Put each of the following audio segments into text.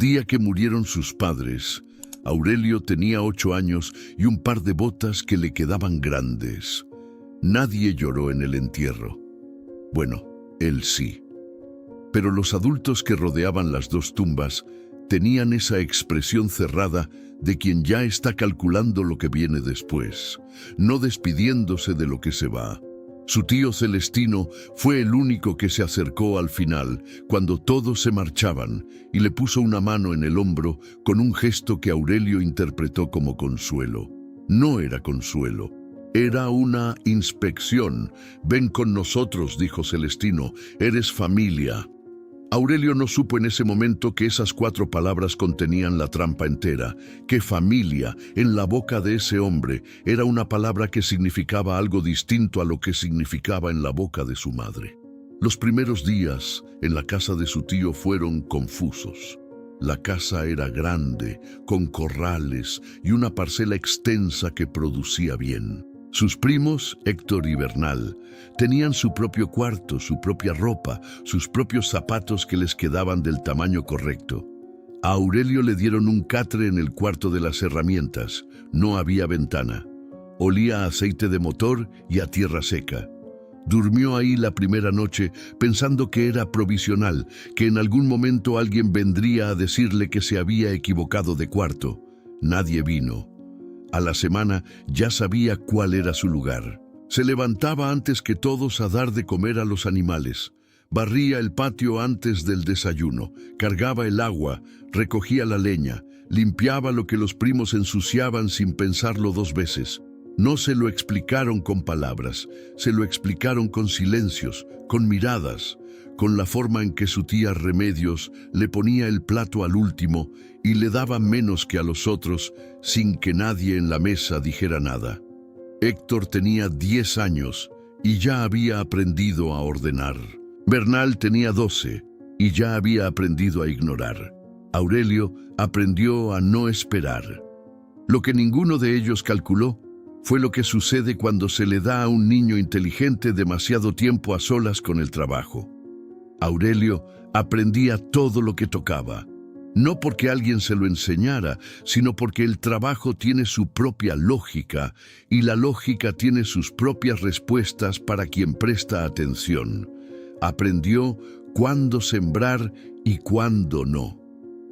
El día que murieron sus padres, Aurelio tenía 8 años y un par de botas que le quedaban grandes. Nadie lloró en el entierro. Bueno, él sí. Pero los adultos que rodeaban las dos tumbas tenían esa expresión cerrada de quien ya está calculando lo que viene después, no despidiéndose de lo que se va. Su tío Celestino fue el único que se acercó al final, cuando todos se marchaban, y le puso una mano en el hombro con un gesto que Aurelio interpretó como consuelo. No era consuelo, era una inspección. «Ven con nosotros», dijo Celestino, «eres familia». Aurelio no supo en ese momento que esas 4 palabras contenían la trampa entera, que familia, en la boca de ese hombre, era una palabra que significaba algo distinto a lo que significaba en la boca de su madre. Los primeros días en la casa de su tío fueron confusos. La casa era grande, con corrales y una parcela extensa que producía bien. Sus primos, Héctor y Bernal, tenían su propio cuarto, su propia ropa, sus propios zapatos que les quedaban del tamaño correcto. A Aurelio le dieron un catre en el cuarto de las herramientas. No había ventana. Olía a aceite de motor y a tierra seca. Durmió ahí la primera noche pensando que era provisional, que en algún momento alguien vendría a decirle que se había equivocado de cuarto. Nadie vino. A la semana ya sabía cuál era su lugar. Se levantaba antes que todos a dar de comer a los animales. Barría el patio antes del desayuno, cargaba el agua, recogía la leña, limpiaba lo que los primos ensuciaban sin pensarlo 2 veces. No se lo explicaron con palabras, se lo explicaron con silencios, con miradas, con la forma en que su tía Remedios le ponía el plato al último y le daba menos que a los otros sin que nadie en la mesa dijera nada. Héctor tenía 10 años y ya había aprendido a ordenar. Bernal tenía 12 y ya había aprendido a ignorar. Aurelio aprendió a no esperar. Lo que ninguno de ellos calculó fue lo que sucede cuando se le da a un niño inteligente demasiado tiempo a solas con el trabajo. Aurelio aprendía todo lo que tocaba, no porque alguien se lo enseñara, sino porque el trabajo tiene su propia lógica y la lógica tiene sus propias respuestas para quien presta atención. Aprendió cuándo sembrar y cuándo no.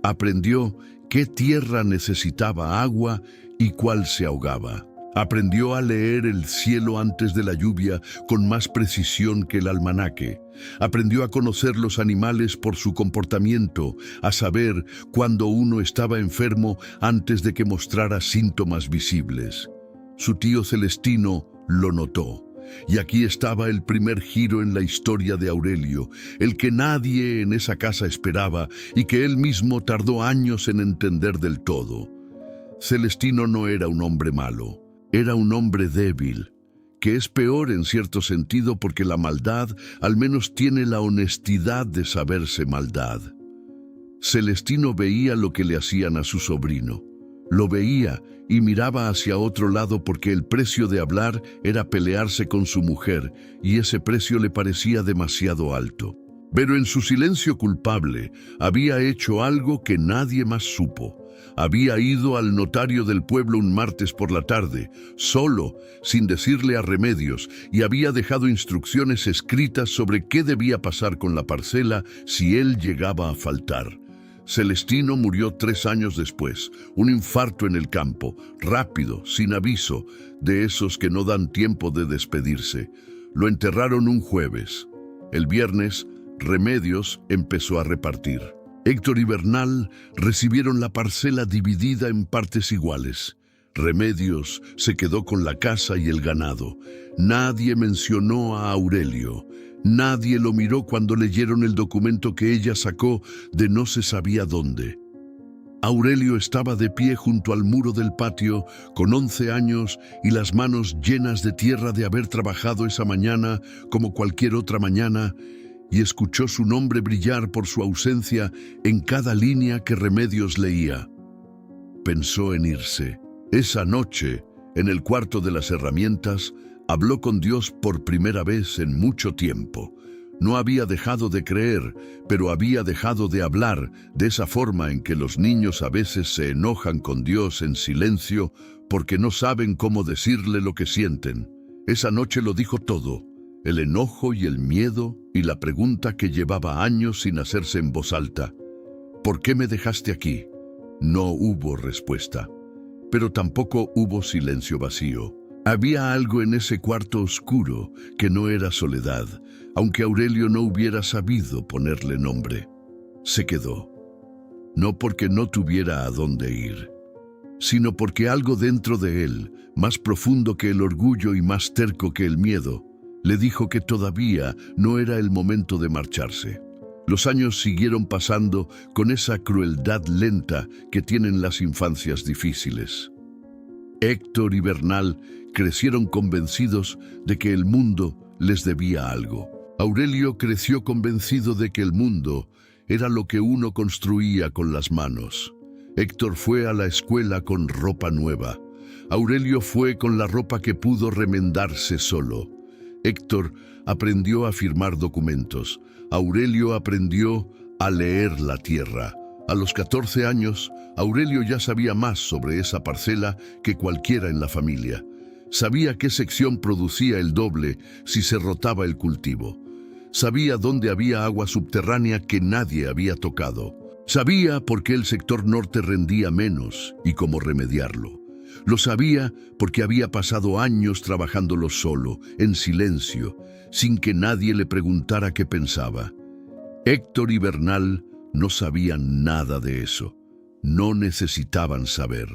Aprendió qué tierra necesitaba agua y cuál se ahogaba. Aprendió a leer el cielo antes de la lluvia con más precisión que el almanaque. Aprendió a conocer los animales por su comportamiento, a saber cuando uno estaba enfermo antes de que mostrara síntomas visibles. Su tío Celestino lo notó. Y aquí estaba el primer giro en la historia de Aurelio, el que nadie en esa casa esperaba y que él mismo tardó años en entender del todo. Celestino no era un hombre malo. Era un hombre débil, que es peor en cierto sentido porque la maldad al menos tiene la honestidad de saberse maldad. Celestino veía lo que le hacían a su sobrino. Lo veía y miraba hacia otro lado porque el precio de hablar era pelearse con su mujer y ese precio le parecía demasiado alto. Pero en su silencio culpable había hecho algo que nadie más supo. Había ido al notario del pueblo un martes por la tarde, solo, sin decirle a Remedios, y había dejado instrucciones escritas sobre qué debía pasar con la parcela si él llegaba a faltar. Celestino murió 3 años después, un infarto en el campo, rápido, sin aviso, de esos que no dan tiempo de despedirse. Lo enterraron un jueves. El viernes, Remedios empezó a repartir. Héctor y Bernal recibieron la parcela dividida en partes iguales. Remedios se quedó con la casa y el ganado. Nadie mencionó a Aurelio. Nadie lo miró cuando leyeron el documento que ella sacó de no se sabía dónde. Aurelio estaba de pie junto al muro del patio, con 11 años y las manos llenas de tierra de haber trabajado esa mañana como cualquier otra mañana, y escuchó su nombre brillar por su ausencia en cada línea que Remedios leía. Pensó en irse. Esa noche, en el cuarto de las herramientas, habló con Dios por primera vez en mucho tiempo. No había dejado de creer, pero había dejado de hablar de esa forma en que los niños a veces se enojan con Dios en silencio porque no saben cómo decirle lo que sienten. Esa noche lo dijo todo, el enojo y el miedo y la pregunta que llevaba años sin hacerse en voz alta. ¿Por qué me dejaste aquí? No hubo respuesta, pero tampoco hubo silencio vacío. Había algo en ese cuarto oscuro que no era soledad, aunque Aurelio no hubiera sabido ponerle nombre. Se quedó, no porque no tuviera a dónde ir, sino porque algo dentro de él, más profundo que el orgullo y más terco que el miedo, le dijo que todavía no era el momento de marcharse. Los años siguieron pasando con esa crueldad lenta que tienen las infancias difíciles. Héctor y Bernal crecieron convencidos de que el mundo les debía algo. Aurelio creció convencido de que el mundo era lo que uno construía con las manos. Héctor fue a la escuela con ropa nueva. Aurelio fue con la ropa que pudo remendarse solo. Héctor aprendió a firmar documentos. Aurelio aprendió a leer la tierra. A los 14 años, Aurelio ya sabía más sobre esa parcela que cualquiera en la familia. Sabía qué sección producía el doble si se rotaba el cultivo. Sabía dónde había agua subterránea que nadie había tocado. Sabía por qué el sector norte rendía menos y cómo remediarlo. Lo sabía porque había pasado años trabajándolo solo, en silencio, sin que nadie le preguntara qué pensaba. Héctor y Bernal no sabían nada de eso. No necesitaban saber.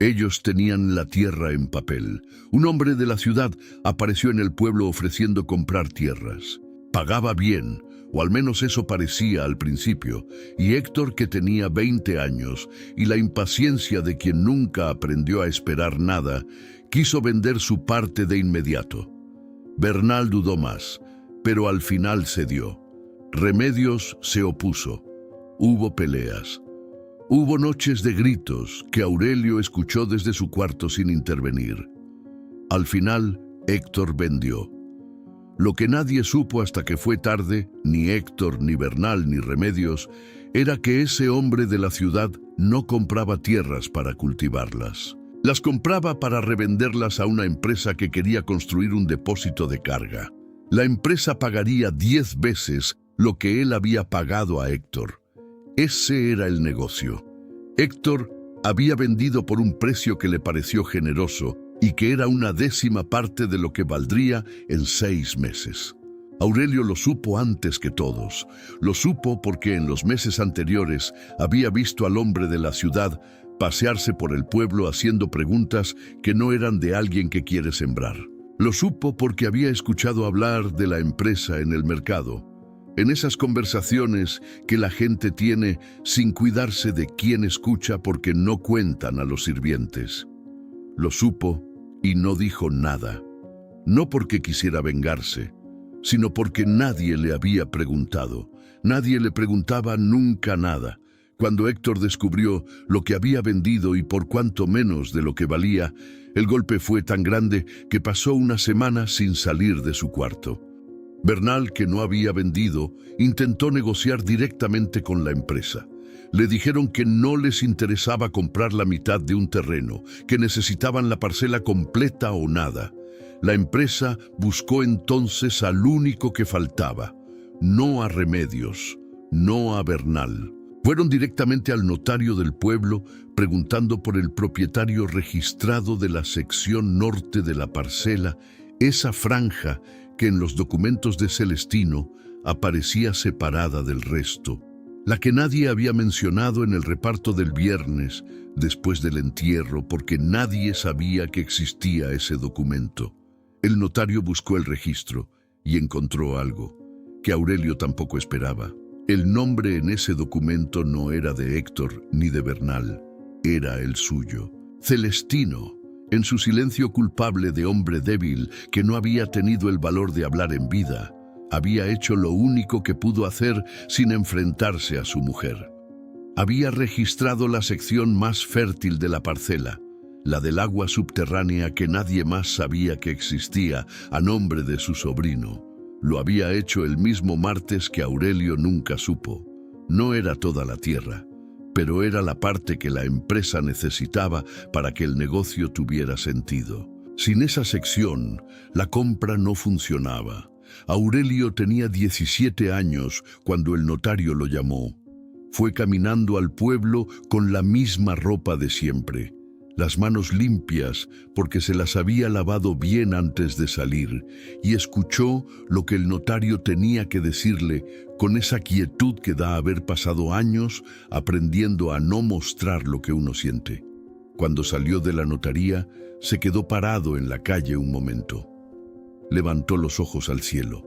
Ellos tenían la tierra en papel. Un hombre de la ciudad apareció en el pueblo ofreciendo comprar tierras. Pagaba bien, o al menos eso parecía al principio, y Héctor, que tenía 20 años, y la impaciencia de quien nunca aprendió a esperar nada, quiso vender su parte de inmediato. Bernal dudó más, pero al final cedió. Remedios se opuso. Hubo peleas. Hubo noches de gritos que Aurelio escuchó desde su cuarto sin intervenir. Al final, Héctor vendió. Lo que nadie supo hasta que fue tarde, ni Héctor, ni Bernal, ni Remedios, era que ese hombre de la ciudad no compraba tierras para cultivarlas. Las compraba para revenderlas a una empresa que quería construir un depósito de carga. La empresa pagaría 10 veces lo que él había pagado a Héctor. Ese era el negocio. Héctor había vendido por un precio que le pareció generoso y que era una 10ª parte de lo que valdría en 6 meses. Aurelio lo supo antes que todos. Lo supo porque en los meses anteriores había visto al hombre de la ciudad pasearse por el pueblo haciendo preguntas que no eran de alguien que quiere sembrar. Lo supo porque había escuchado hablar de la empresa en el mercado. En esas conversaciones que la gente tiene sin cuidarse de quién escucha porque no cuentan a los sirvientes. Lo supo y no dijo nada. No porque quisiera vengarse, sino porque nadie le había preguntado. Nadie le preguntaba nunca nada. Cuando Héctor descubrió lo que había vendido y por cuánto menos de lo que valía, el golpe fue tan grande que pasó una semana sin salir de su cuarto. Bernal, que no había vendido, intentó negociar directamente con la empresa. Le dijeron que no les interesaba comprar la mitad de un terreno, que necesitaban la parcela completa o nada. La empresa buscó entonces al único que faltaba, no a Remedios, no a Bernal. Fueron directamente al notario del pueblo preguntando por el propietario registrado de la sección norte de la parcela, esa franja que en los documentos de Celestino aparecía separada del resto, la que nadie había mencionado en el reparto del viernes después del entierro porque nadie sabía que existía ese documento. El notario buscó el registro y encontró algo que Aurelio tampoco esperaba. El nombre en ese documento no era de Héctor ni de Bernal, era el suyo. Celestino, en su silencio culpable de hombre débil que no había tenido el valor de hablar en vida, había hecho lo único que pudo hacer sin enfrentarse a su mujer. Había registrado la sección más fértil de la parcela, la del agua subterránea que nadie más sabía que existía, a nombre de su sobrino. Lo había hecho el mismo martes que Aurelio nunca supo. No era toda la tierra, pero era la parte que la empresa necesitaba para que el negocio tuviera sentido. Sin esa sección, la compra no funcionaba. Aurelio tenía 17 años cuando el notario lo llamó. Fue caminando al pueblo con la misma ropa de siempre, las manos limpias porque se las había lavado bien antes de salir, y escuchó lo que el notario tenía que decirle con esa quietud que da haber pasado años aprendiendo a no mostrar lo que uno siente. Cuando salió de la notaría, se quedó parado en la calle un momento. Levantó los ojos al cielo.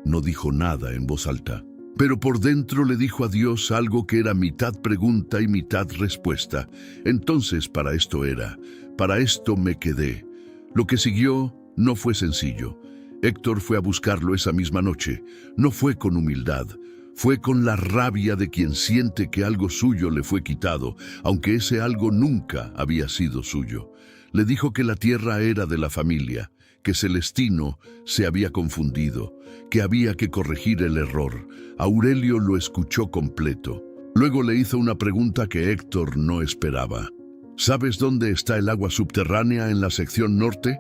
No dijo nada en voz alta, pero por dentro le dijo a Dios algo que era mitad pregunta y mitad respuesta. Entonces para esto me quedé. Lo que siguió no fue sencillo. Héctor fue a buscarlo esa misma noche. No fue con humildad, fue con la rabia de quien siente que algo suyo le fue quitado, aunque ese algo nunca había sido suyo. Le dijo que la tierra era de la familia, que Celestino se había confundido, que había que corregir el error. Aurelio lo escuchó completo. Luego le hizo una pregunta que Héctor no esperaba. ¿Sabes dónde está el agua subterránea en la sección norte?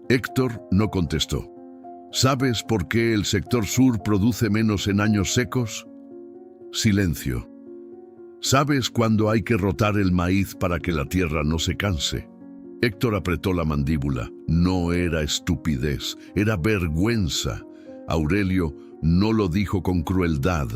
Héctor no contestó. ¿Sabes por qué el sector sur produce menos en años secos? Silencio. ¿Sabes cuándo hay que rotar el maíz para que la tierra no se canse? Héctor apretó la mandíbula. No era estupidez, era vergüenza. Aurelio no lo dijo con crueldad,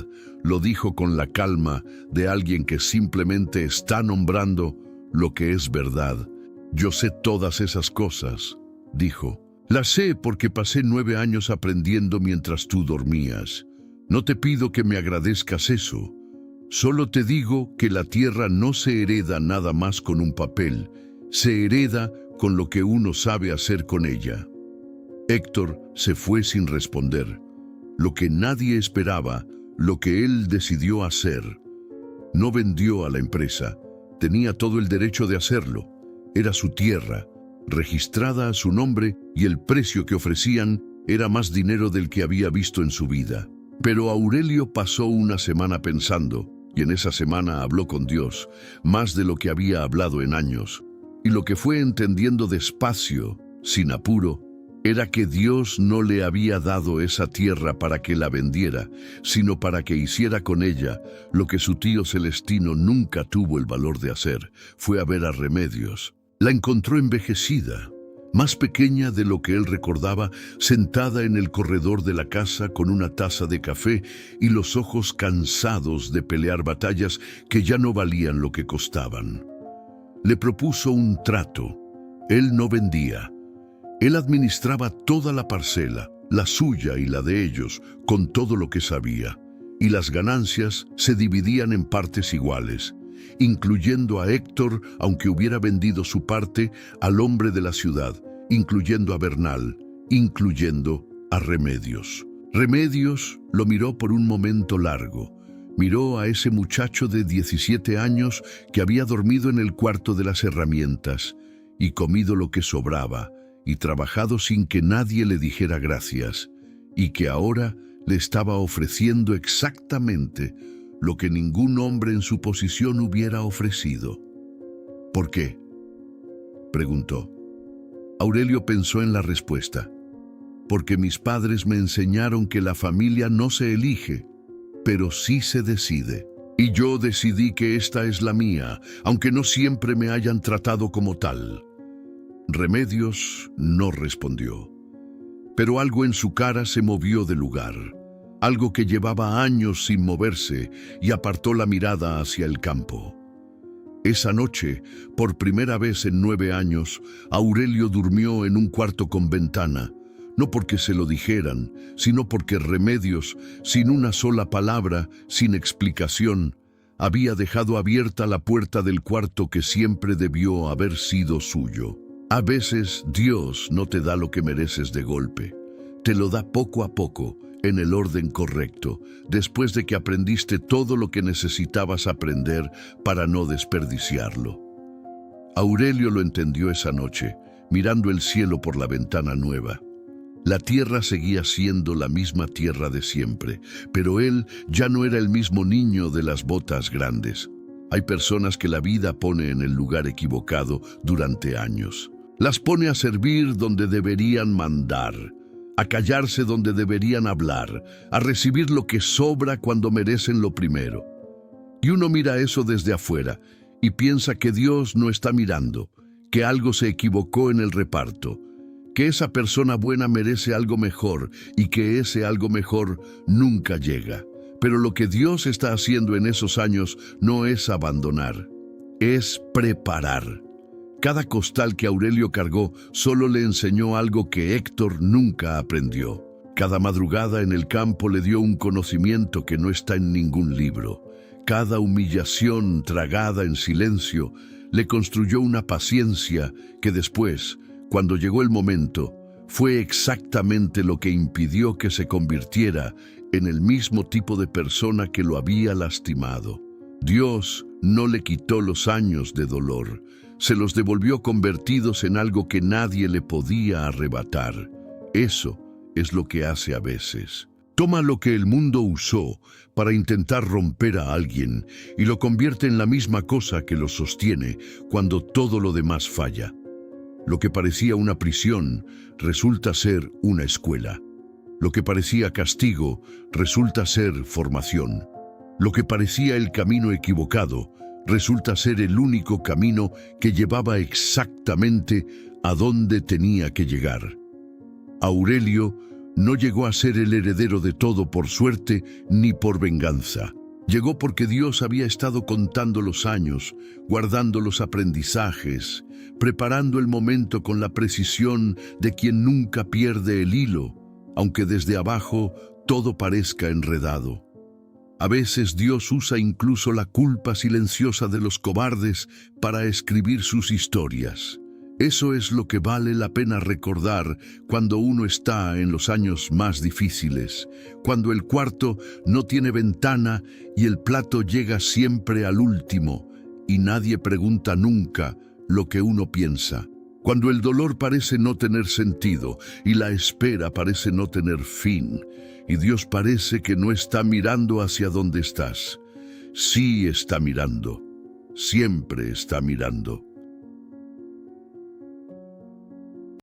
lo dijo con la calma de alguien que simplemente está nombrando lo que es verdad. Yo sé todas esas cosas, dijo. Las sé porque pasé 9 años aprendiendo mientras tú dormías. No te pido que me agradezcas eso. Solo te digo que la tierra no se hereda nada más con un papel. Se hereda con lo que uno sabe hacer con ella. Héctor se fue sin responder. Lo que nadie esperaba, lo que él decidió hacer. No vendió a la empresa. Tenía todo el derecho de hacerlo. Era su tierra, registrada a su nombre, y el precio que ofrecían era más dinero del que había visto en su vida. Pero Aurelio pasó una semana pensando, y en esa semana habló con Dios, más de lo que había hablado en años. Y lo que fue entendiendo despacio, sin apuro, era que Dios no le había dado esa tierra para que la vendiera, sino para que hiciera con ella lo que su tío Celestino nunca tuvo el valor de hacer. Fue a ver a Remedios. La encontró envejecida, más pequeña de lo que él recordaba, sentada en el corredor de la casa con una taza de café y los ojos cansados de pelear batallas que ya no valían lo que costaban. Le propuso un trato. Él no vendía. Él administraba toda la parcela, la suya y la de ellos, con todo lo que sabía, y las ganancias se dividían en partes iguales, incluyendo a Héctor, aunque hubiera vendido su parte, al hombre de la ciudad, incluyendo a Bernal, incluyendo a Remedios. Remedios lo miró por un momento largo. Miró a ese muchacho de 17 años que había dormido en el cuarto de las herramientas y comido lo que sobraba, y trabajado sin que nadie le dijera gracias, y que ahora le estaba ofreciendo exactamente lo que ningún hombre en su posición hubiera ofrecido. ¿Por qué?, preguntó. Aurelio pensó en la respuesta. Porque mis padres me enseñaron que la familia no se elige, pero sí se decide. Y yo decidí que esta es la mía, aunque no siempre me hayan tratado como tal. Remedios no respondió, pero algo en su cara se movió de lugar, algo que llevaba años sin moverse, y apartó la mirada hacia el campo. Esa noche, por primera vez en 9 años, Aurelio durmió en un cuarto con ventana, no porque se lo dijeran, sino porque Remedios, sin una sola palabra, sin explicación, había dejado abierta la puerta del cuarto que siempre debió haber sido suyo. A veces Dios no te da lo que mereces de golpe. Te lo da poco a poco, en el orden correcto, después de que aprendiste todo lo que necesitabas aprender para no desperdiciarlo. Aurelio lo entendió esa noche, mirando el cielo por la ventana nueva. La tierra seguía siendo la misma tierra de siempre, pero él ya no era el mismo niño de las botas grandes. Hay personas que la vida pone en el lugar equivocado durante años. Las pone a servir donde deberían mandar, a callarse donde deberían hablar, a recibir lo que sobra cuando merecen lo primero. Y uno mira eso desde afuera y piensa que Dios no está mirando, que algo se equivocó en el reparto, que esa persona buena merece algo mejor y que ese algo mejor nunca llega. Pero lo que Dios está haciendo en esos años no es abandonar, es preparar. Cada costal que Aurelio cargó solo le enseñó algo que Héctor nunca aprendió. Cada madrugada en el campo le dio un conocimiento que no está en ningún libro. Cada humillación tragada en silencio le construyó una paciencia que después, cuando llegó el momento, fue exactamente lo que impidió que se convirtiera en el mismo tipo de persona que lo había lastimado. Dios no le quitó los años de dolor, se los devolvió convertidos en algo que nadie le podía arrebatar. Eso es lo que hace a veces. Toma lo que el mundo usó para intentar romper a alguien y lo convierte en la misma cosa que lo sostiene cuando todo lo demás falla. Lo que parecía una prisión resulta ser una escuela. Lo que parecía castigo resulta ser formación. Lo que parecía el camino equivocado resulta ser el único camino que llevaba exactamente a donde tenía que llegar. Aurelio no llegó a ser el heredero de todo por suerte ni por venganza. Llegó porque Dios había estado contando los años, guardando los aprendizajes, preparando el momento con la precisión de quien nunca pierde el hilo, aunque desde abajo todo parezca enredado. A veces Dios usa incluso la culpa silenciosa de los cobardes para escribir sus historias. Eso es lo que vale la pena recordar cuando uno está en los años más difíciles, cuando el cuarto no tiene ventana y el plato llega siempre al último y nadie pregunta nunca lo que uno piensa. Cuando el dolor parece no tener sentido y la espera parece no tener fin, y Dios parece que no está mirando hacia donde estás. Sí está mirando, siempre está mirando.